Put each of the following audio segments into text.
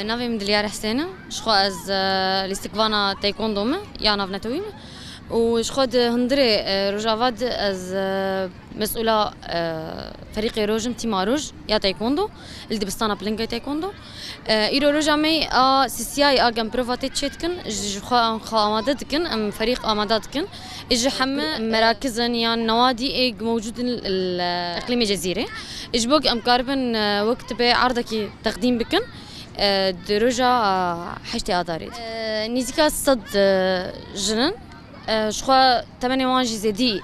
نافي من دليار حسينة شخو از الاستقبانا تايكوندو يا ناف نتويم وشخود هندري روجافاد از مسؤولة فريق روجم تيما روج يا تايكوندو اللي دبستانا بلينكا تايكوندو إيرو روجامي سيسياي أجم بروفاتي تشيتكن خا آمادتكن أم فريق آمادتكن إجي حم مراكزن يعني نوادي إيج موجود الإقليم الجزيرة إجبوك أم كاربن وقت بعرضك تقديم بكن دروجا حشتي أداريد نيزيكا صد جنن شخوا 8 زيدي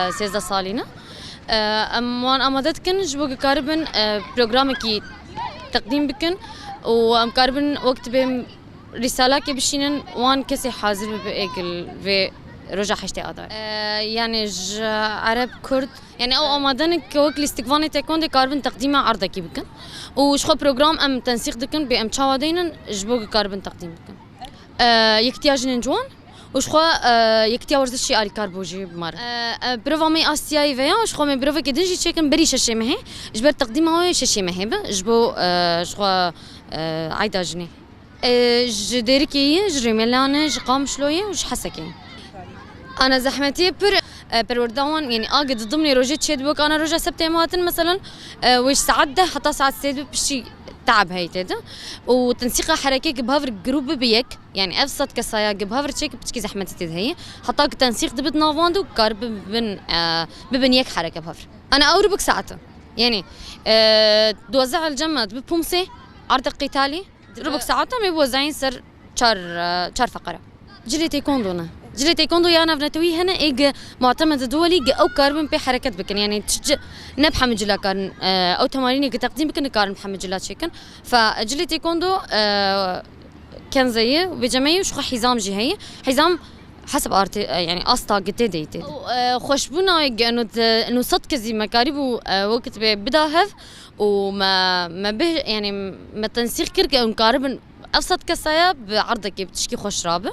16 صالينا ام وان امادتكن جبوك كاربن برنامجي تقديم بكن وام كاربن وقت بهم رساله كبشينن وان كسي حاضر باكل في رجع حشتي ادار يعني عرب كرد يعني او امادنك وقت الاستقبال تكون كاربن تقديمه عرضك بكن وشخوا برنامج ام تنسيق دكن بام تشاودينن جبوك كاربن تقديم بكن يكتياجن جوان وشخوا يكتيا ورزشي آلي كاربوجي بمر بروفا مي آسياي فيا وشخوا مي بروفا كدنجي تشيكن بري شاشي مهي جبر تقديمه شاشي مهي جبو شخوا عيدا جني جديركي جري ملانه جقام شلويه وش حسكي انا زحمتي برورداون يعني اقعد ضمني روجيت شيد بوك انا روجا سبتي ماتن مثلا وش سعده حتى ساعه سيد بشي تعب هاي تدا وتنسيق حركيك بهافر جروب بيك يعني ابسط كسايا بهافر تشيك بتشكي زحمتي تد هي حتى تنسيق دبت نافاندو كارب ببن يك حركه بهافر انا اوربك ساعته يعني دوزع الجمد ببومسي عرض قتالي ربك ساعته ما بوزعين سر شار فقره جري تايكوندونا جري تايكوندو يا انا بنتوي هنا ايج معتمد دولي او كاربن بي حركات بكن يعني تشج نبحى مجلا كان او تمارين تقديم بكن كارن محمد جلات شكن فجري تايكوندو كان زي بجمعي وش حزام جهي حزام حسب ارتي يعني استا قتديت خوشبونا انه صدق زي مكارب وقت بداهف وما به يعني ما تنسيق كرك او كاربن ابسط كسايا بعرضك بتشكي خوش رابه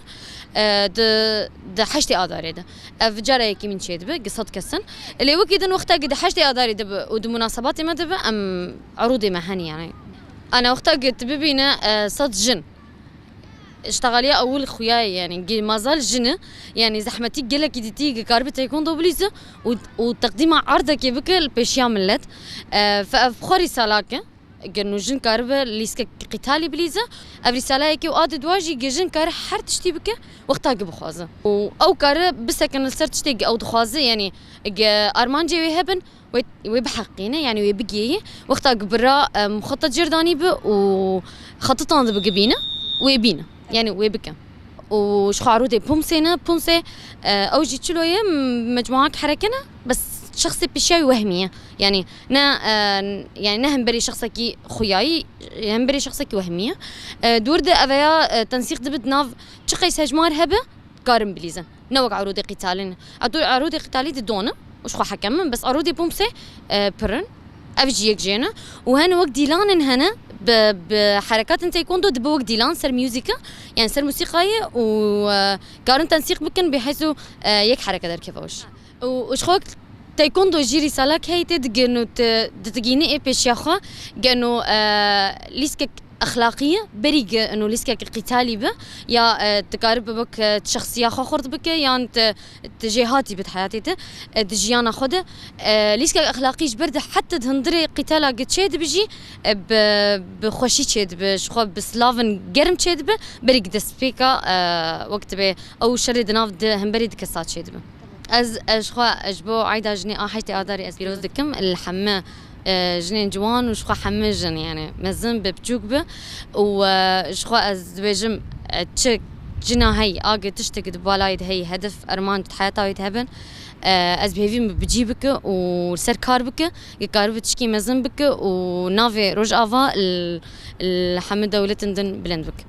د حشتي اداري ده فجاره كي من شيد بقصد كسن اللي وكيدن وقتها قد حشتي اداري ده ود مناسبات ما ده ام عروضي مهني يعني انا وقتها قد ببينا صد جن اشتغلي اول خوياي يعني ما زال جن يعني زحمتي قالك تيجي كاربت يكون دوبليزه وتقديم عرضك بكل بيشيا ملت فبخوري سالاكه قالوا جن كاربه ليسك قتالي بليزه افرساله يكي واد دواجي جن كار حر تشتي بك وقتها بخوازه او كار بسكن السر تشتي او دخوازه يعني ارمان جي ويهبن ويبحقينه يعني ويبقيه وقتها برا مخطط جرداني ب وخططان بقبينه ويبينه يعني ويبكى وش عروضي بومسينا بومسي او جي تشلويه مجموعه حركنا بس شخصي بشيء وهميه يعني يعني نهم بري شخصك خوياي هم بري شخصك وهميه دورد افيا تنسيق دبد ناف تشقيس هجمار هبه كارم بليزه نوع عروضي قتالين عروضي قتالي دونه وش حكم بس عروضي بومسي برن افجيك جينا وهنا وقت ديلان هنا بحركات انت يكون دو وقت ديلان سر ميوزيكا يعني سر موسيقيه وكارن تنسيق بكن بحيث يك حركه در كيفاش وش خوك تايكوندو جيري سالاك هي تدقنو تتجيني بيشياخا جنو ليسك اخلاقيه بريق انه ليسك قتالي به يا تقارب بك شخصيه خرط بك يا انت تجيهاتي بحياتي تجيانا خده ليسك اخلاقي جبرد حتى تهندري قتاله قد شيد بيجي بخوشي شيد بشخو بسلافن جرم شيد به بريق دسبيكا وقت به او شرد نافد هم بريد كسات شيد به از اشخوا اجبو عيدا جني حيتي اداري از بيروز دكم الحمه جنين جوان وشخوا حمه جن يعني مزن ببجوك به وشخوا از بيجم تشك جنا هي اجي تشتكي دبالايد هي هدف ارمان حياتها يتهبن از بيفي بجيبك وسركار بك يقارب تشكي مزن بك ونافي روج افا الحمه دولة بلند بك